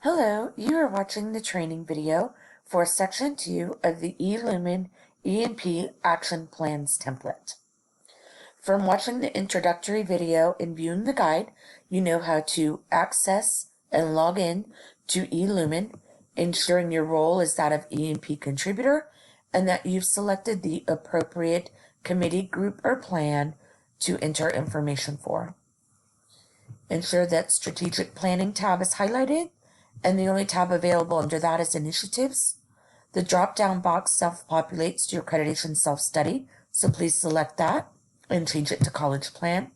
Hello, you are watching the training video for Section 2 of the eLumen EMP Action Plans template. From watching the introductory video and viewing the guide, you know how to access and log in to eLumen, ensuring your role is that of EMP contributor and that you've selected the appropriate committee, group, or plan to enter information for. Ensure that Strategic Planning tab is highlighted, and the only tab available under that is Initiatives. The drop-down box self-populates to your accreditation self-study, so please select that and change it to College Plan.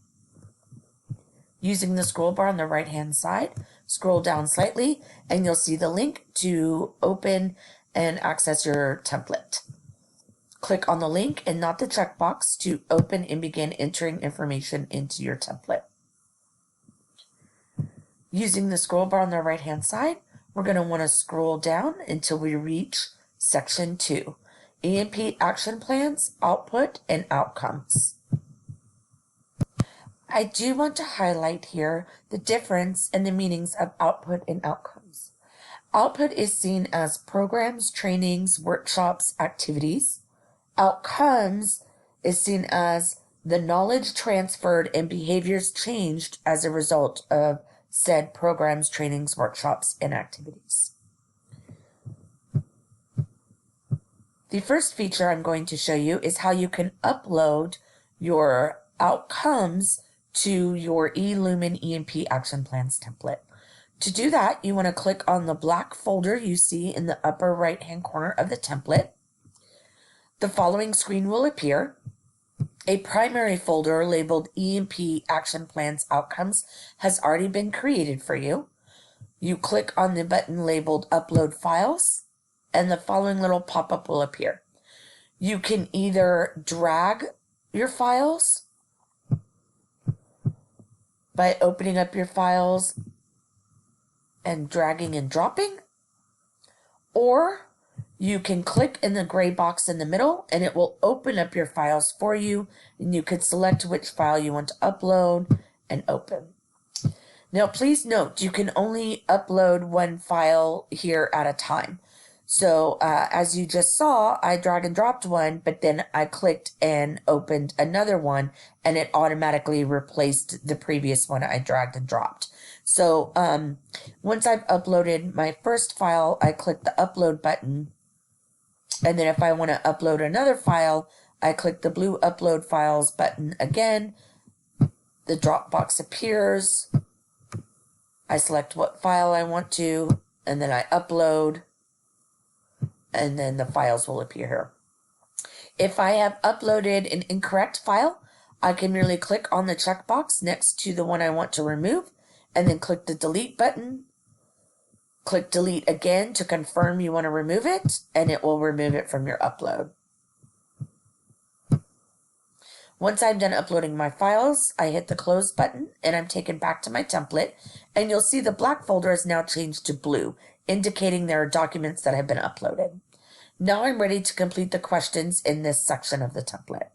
Using the scroll bar on the right-hand side, scroll down slightly, and you'll see the link to open and access your template. Click on the link and not the checkbox to open and begin entering information into your template. Using the scroll bar on the right-hand side, we're going to want to scroll down until we reach Section 2, EMP Action Plans, Output, and Outcomes. I do want to highlight here the difference in the meanings of output and outcomes. Output is seen as programs, trainings, workshops, activities. Outcomes is seen as the knowledge transferred and behaviors changed as a result of said programs, trainings, workshops, and activities. The first feature I'm going to show you is how you can upload your outcomes to your eLumen EMP Action Plans template. To do that, you want to click on the black folder you see in the upper right-hand corner of the template. The following screen will appear. A primary folder labeled EMP Action Plans Outcomes has already been created for you. You click on the button labeled Upload Files, and the following little pop-up will appear. You can either drag your files by opening up your files and dragging and dropping, or you can click in the gray box in the middle and it will open up your files for you, and you can select which file you want to upload and open. Now please note, you can only upload one file here at a time. So as you just saw, I drag and dropped one, but then I clicked and opened another one and it automatically replaced the previous one I dragged and dropped. So once I've uploaded my first file, I click the upload button. And then if I want to upload another file, I click the blue Upload Files button again. The drop box appears. I select what file I want to, and then I upload, and then the files will appear here. If I have uploaded an incorrect file, I can merely click on the checkbox next to the one I want to remove, and then click the Delete button. Click Delete again to confirm you want to remove it, and it will remove it from your upload. Once I'm done uploading my files, I hit the Close button, and I'm taken back to my template, and you'll see the black folder is now changed to blue, indicating there are documents that have been uploaded. Now I'm ready to complete the questions in this section of the template.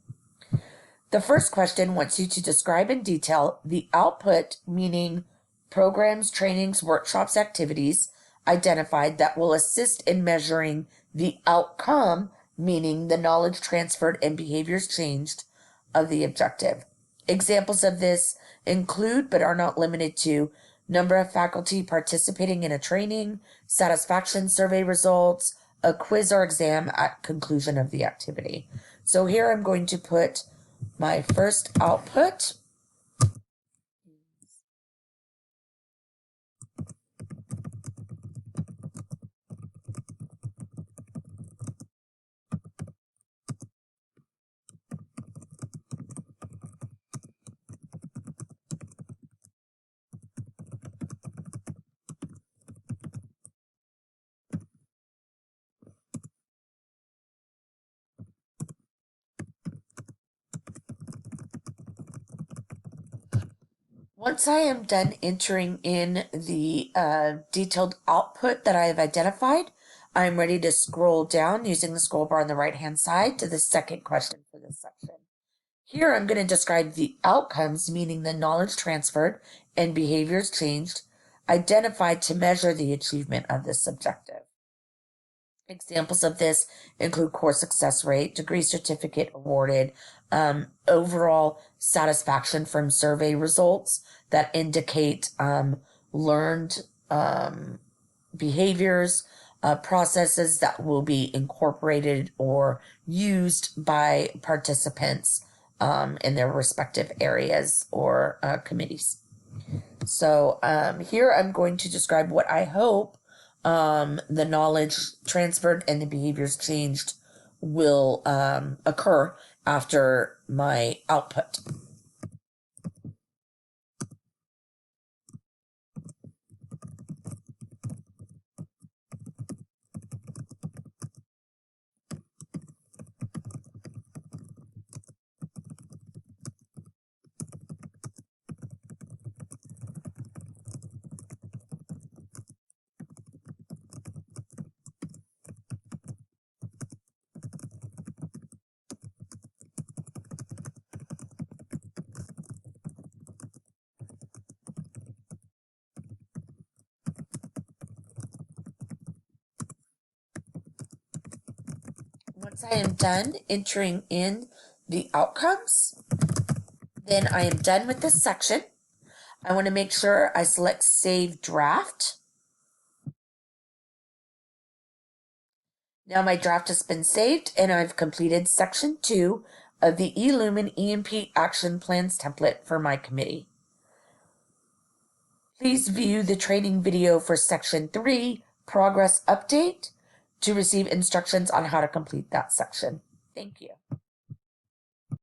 The first question wants you to describe in detail the output, meaning programs, trainings, workshops, activities, identified that will assist in measuring the outcome, meaning the knowledge transferred and behaviors changed of the objective. Examples of this include, but are not limited to, number of faculty participating in a training, satisfaction survey results, a quiz or exam at conclusion of the activity. So here I'm going to put my first output. Once I am done entering in the detailed output that I have identified, I'm ready to scroll down using the scroll bar on the right-hand side to the second question for this section. Here I'm going to describe the outcomes, meaning the knowledge transferred and behaviors changed identified to measure the achievement of this objective. Examples of this include course success rate, degree certificate awarded, overall satisfaction from survey results that indicate learned behaviors, processes that will be incorporated or used by participants in their respective areas or committees. So here I'm going to describe what I hope the knowledge transferred and the behaviors changed will occur after my output. Once I am done entering in the outcomes, then I am done with this section. I want to make sure I select Save Draft. Now my draft has been saved and I've completed section 2 of the eLumen EMP Action Plans template for my committee. Please view the training video for section 3, Progress Update, to receive instructions on how to complete that section. Thank you.